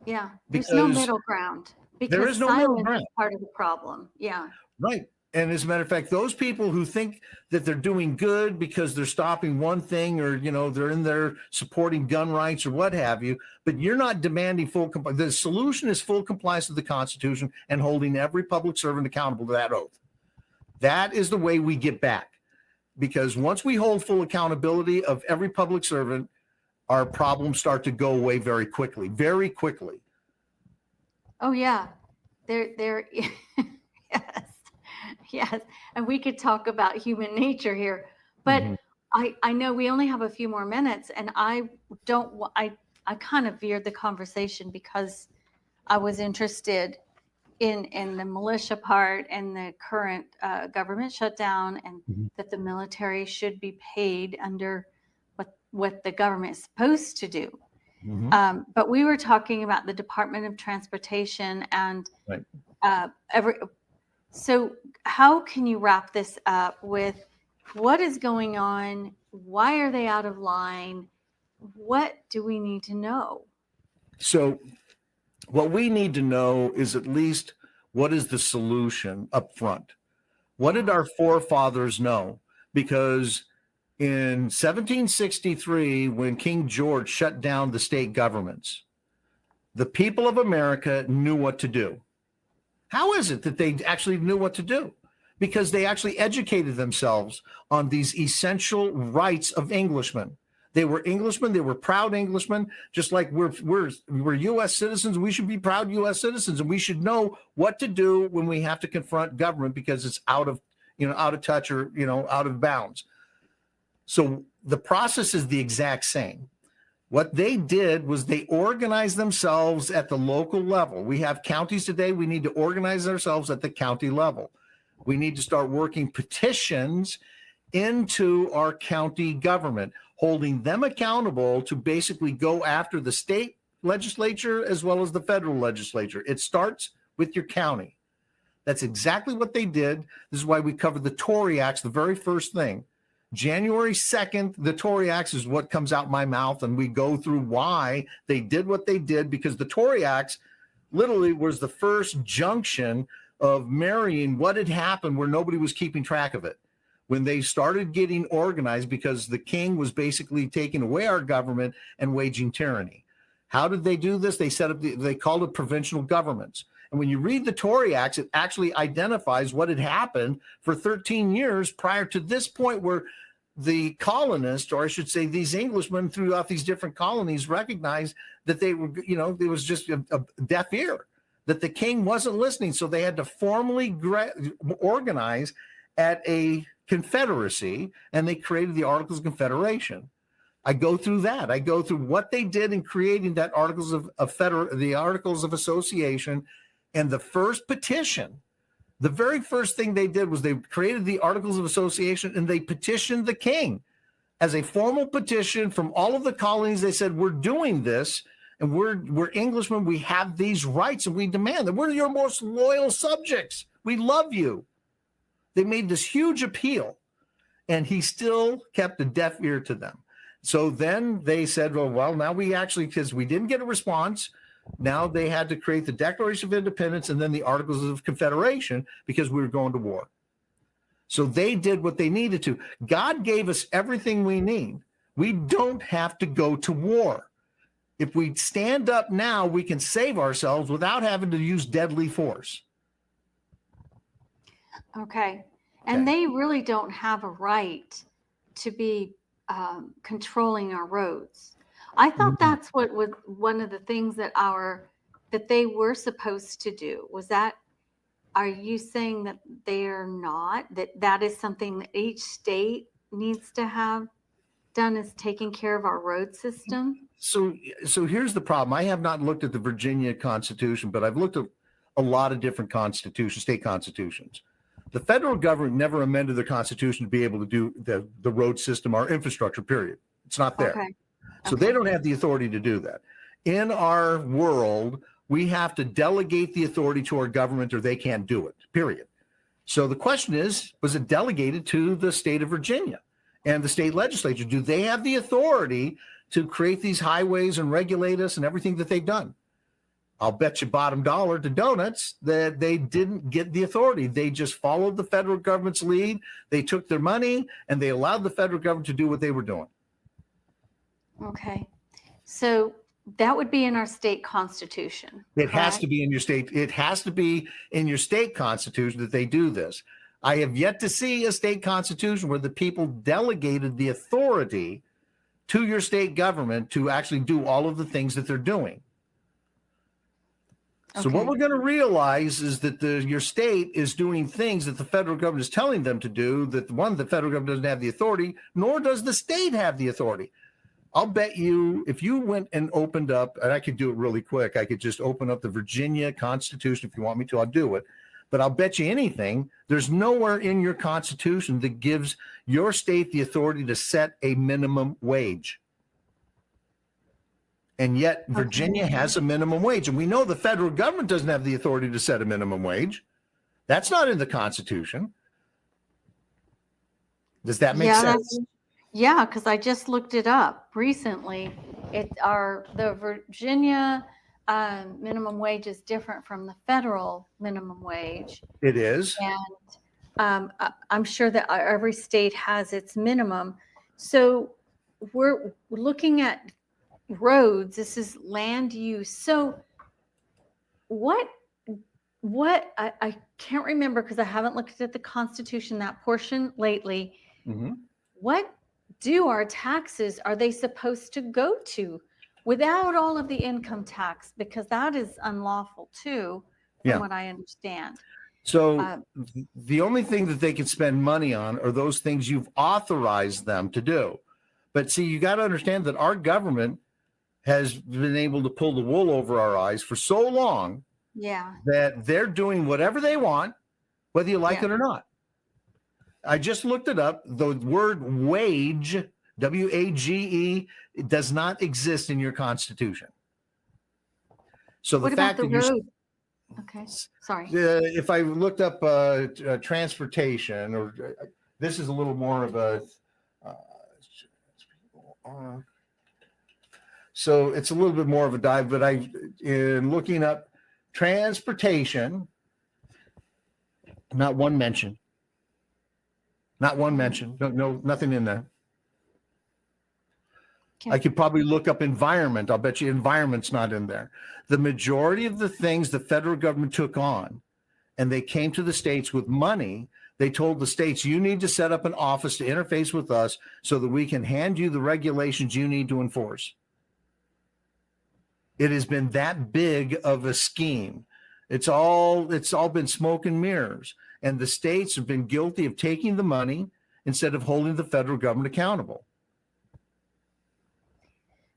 Yeah. There's no because middle ground there because is no middle silence ground. is part of the problem. Yeah. Right. And as a matter of fact, those people who think that they're doing good because they're stopping one thing, or, they're in there supporting gun rights or what have you, but you're not demanding full compliance. The solution is full compliance with the Constitution and holding every public servant accountable to that oath. That is the way we get back. Because once we hold full accountability of every public servant, our problems start to go away very quickly, very quickly. Oh yeah. There yes. Yes. And we could talk about human nature here, but I know we only have a few more minutes, and I kind of veered the conversation because I was interested in the militia part and the current government shutdown, and that the military should be paid under what the government is supposed to do. But we were talking about the Department of Transportation and so how can you wrap this up with what is going on? Why are they out of line? What do we need to know? So what we need to know is at least what is the solution up front? What did our forefathers know? Because in 1763, when King George shut down the state governments, the people of America knew what to do. How is it that they actually knew what to do? Because they actually educated themselves on these essential rights of Englishmen. They were Englishmen. They were proud Englishmen. Just like we're U.S. citizens, we should be proud U.S. citizens, and we should know what to do when we have to confront government because it's out of touch or out of bounds. So the process is the exact same. What they did was they organized themselves at the local level. We have counties today. We need to organize ourselves at the county level. We need to start working petitions into our county government, holding them accountable to basically go after the state legislature as well as the federal legislature. It starts with your county. That's exactly what they did. This is why we covered the Tory Acts, the very first thing. January 2nd, the Tory Acts is what comes out my mouth, and we go through why they did what they did, because the Tory Acts literally was the first junction of marrying what had happened where nobody was keeping track of it. When they started getting organized, because the king was basically taking away our government and waging tyranny. How did they do this? They set up, they called it provincial governments. And when you read the Tory Acts, it actually identifies what had happened for 13 years prior to this point, where the colonists, or I should say these Englishmen throughout these different colonies, recognized that they were, it was just a deaf ear, that the king wasn't listening. So they had to formally organize at a confederacy, and they created the Articles of Confederation. I go through that. I go through what they did in creating that the Articles of Association. And the first petition, the very first thing they did was they created the Articles of Association, and they petitioned the king as a formal petition from all of the colonies. They said, we're doing this, and we're Englishmen. We have these rights, and we demand that we're your most loyal subjects. We love you. They made this huge appeal, and he still kept a deaf ear to them. So then they said, well, now we actually, because we didn't get a response, now they had to create the Declaration of Independence and then the Articles of Confederation, because we were going to war. So they did what they needed to. God gave us everything we need. We don't have to go to war. If we stand up now, we can save ourselves without having to use deadly force. Okay. And they really don't have a right to be controlling our roads. I thought that's what was one of the things that they were supposed to do. Was that, are you saying that they are not, that is something that each state needs to have done, is taking care of our road system? So here's the problem. I have not looked at the Virginia Constitution, but I've looked at a lot of different constitutions, state constitutions. The federal government never amended their constitution to be able to do the road system or infrastructure, period. It's not there. Okay. So they don't have the authority to do that. In our world, we have to delegate the authority to our government, or they can't do it, period. So the question is, was it delegated to the state of Virginia and the state legislature? Do they have the authority to create these highways and regulate us and everything that they've done? I'll bet you bottom dollar to donuts that they didn't get the authority. They just followed the federal government's lead. They took their money and they allowed the federal government to do what they were doing. Okay. So that would be in our state constitution. It has correct? to be in your state. It has to be in your state constitution that they do this. I have yet to see a state constitution where the people delegated the authority to your state government to actually do all of the things that they're doing. So what we're going to realize is that your state is doing things that the federal government is telling them to do, that the federal government doesn't have the authority, nor does the state have the authority. I'll bet you if you went and opened up, and I could do it really quick, I could just open up the Virginia Constitution. If you want me to, I'll do it. But I'll bet you anything, there's nowhere in your Constitution that gives your state the authority to set a minimum wage. And yet Virginia has a minimum wage. And we know the federal government doesn't have the authority to set a minimum wage. That's not in the Constitution. Does that make sense? Yeah, because I just looked it up recently. The Virginia minimum wage is different from the federal minimum wage. It is. And I'm sure that every state has its minimum. So we're looking at roads. This is land use. So what I can't remember because I haven't looked at the Constitution, that portion lately. Mm-hmm. What do our taxes, are they supposed to go to without all of the income tax? Because that is unlawful too, from what I understand. So the only thing that they can spend money on are those things you've authorized them to do. But see, you got to understand that our government has been able to pull the wool over our eyes for so long that they're doing whatever they want, whether you like it or not. I just looked it up. The word wage, W-A-G-E, it does not exist in your Constitution. So the fact that road? Okay, sorry. If I looked up transportation, or this is a little more of a, so it's a little bit more of a dive, but in looking up transportation, not one mention. Not one mention. No, nothing in there. Okay. I could probably look up environment. I'll bet you environment's not in there. The majority of the things the federal government took on, and they came to the states with money, they told the states, you need to set up an office to interface with us so that we can hand you the regulations you need to enforce. It has been that big of a scheme. It's all been smoke and mirrors. And the states have been guilty of taking the money instead of holding the federal government accountable.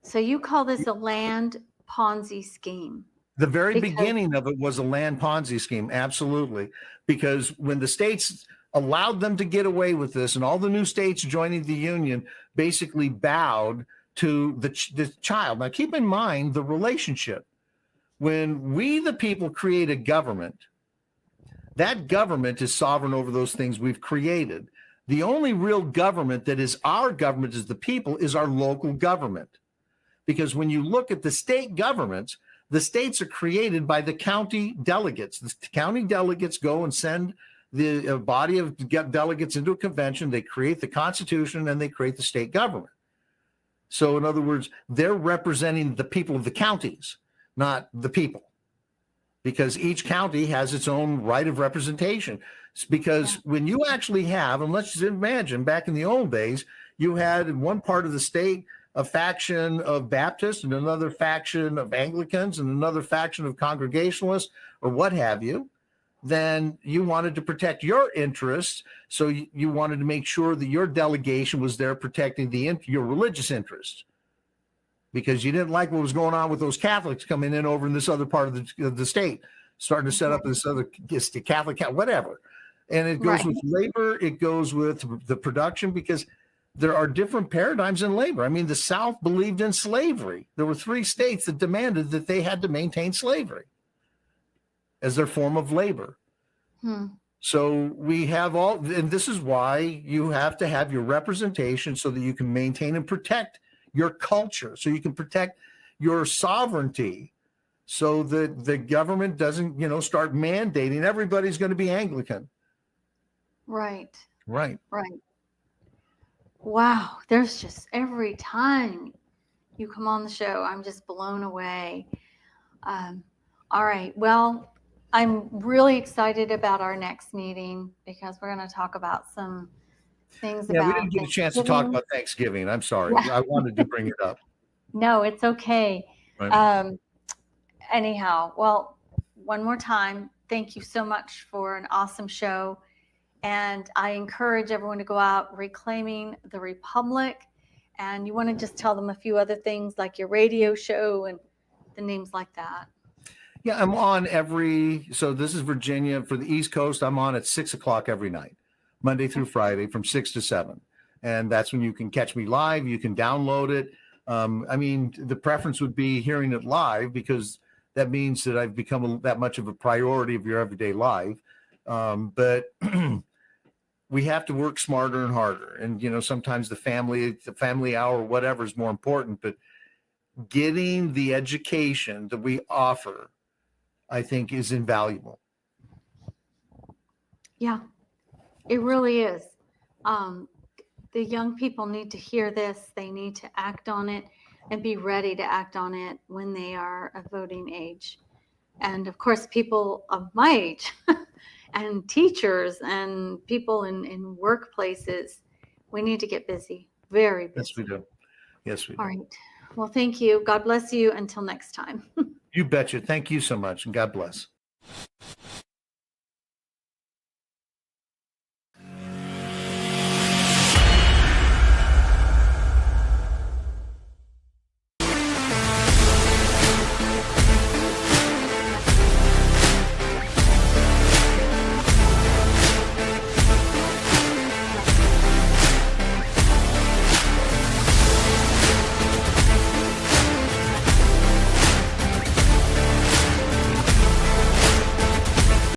So you call this a land Ponzi scheme? The very beginning of it was a land Ponzi scheme, absolutely. Because when the states allowed them to get away with this, and all the new states joining the union basically bowed to the child. Now, keep in mind the relationship. When we, the people, create a government, that government is sovereign over those things we've created. The only real government that is our government as the people is our local government. Because when you look at the state governments, the states are created by the county delegates. The county delegates go and send the body of delegates into a convention. They create the Constitution and they create the state government. So in other words, they're representing the people of the counties, not the people. Because each county has its own right of representation. It's because when you actually have, and let's just imagine back in the old days, you had in one part of the state a faction of Baptists and another faction of Anglicans and another faction of Congregationalists or what have you, then you wanted to protect your interests. So you wanted to make sure that your delegation was there protecting your religious interests. Because you didn't like what was going on with those Catholics coming in over in this other part of the state, starting to set up this other Catholic, whatever. And it goes with labor, it goes with the production, because there are different paradigms in labor. I mean, the South believed in slavery. There were 3 states that demanded that they had to maintain slavery as their form of labor. So we have and this is why you have to have your representation so that you can maintain and protect your culture, so you can protect your sovereignty, so that the government doesn't, start mandating everybody's going to be Anglican. Right. Right. Right. Wow. There's just every time you come on the show, I'm just blown away. All right. Well, I'm really excited about our next meeting because we're going to talk about some things Yeah, we about didn't get a chance to talk about Thanksgiving. I'm sorry. Yeah. I wanted to bring it up. No, it's okay. Right. Anyhow, well, one more time, thank you so much for an awesome show. And I encourage everyone to go out reclaiming the Republic. And you want to just tell them a few other things like your radio show and the names like that. Yeah, I'm on so this is Virginia. For the East Coast, I'm on at 6:00 every night, Monday through Friday from 6 to 7. And that's when you can catch me live. You can download it. The preference would be hearing it live because that means that I've become that much of a priority of your everyday life. But we have to work smarter and harder. And, sometimes the family hour, whatever is more important, but getting the education that we offer, I think, is invaluable. Yeah, it really is. The young people need to hear this. They need to act on it and be ready to act on it when they are of voting age. And of course, people of my age and teachers and people in workplaces, we need to get busy, very busy. Yes, we do. Yes, we do. All right. Well, thank you. God bless you. Until next time. You betcha. Thank you so much, and God bless.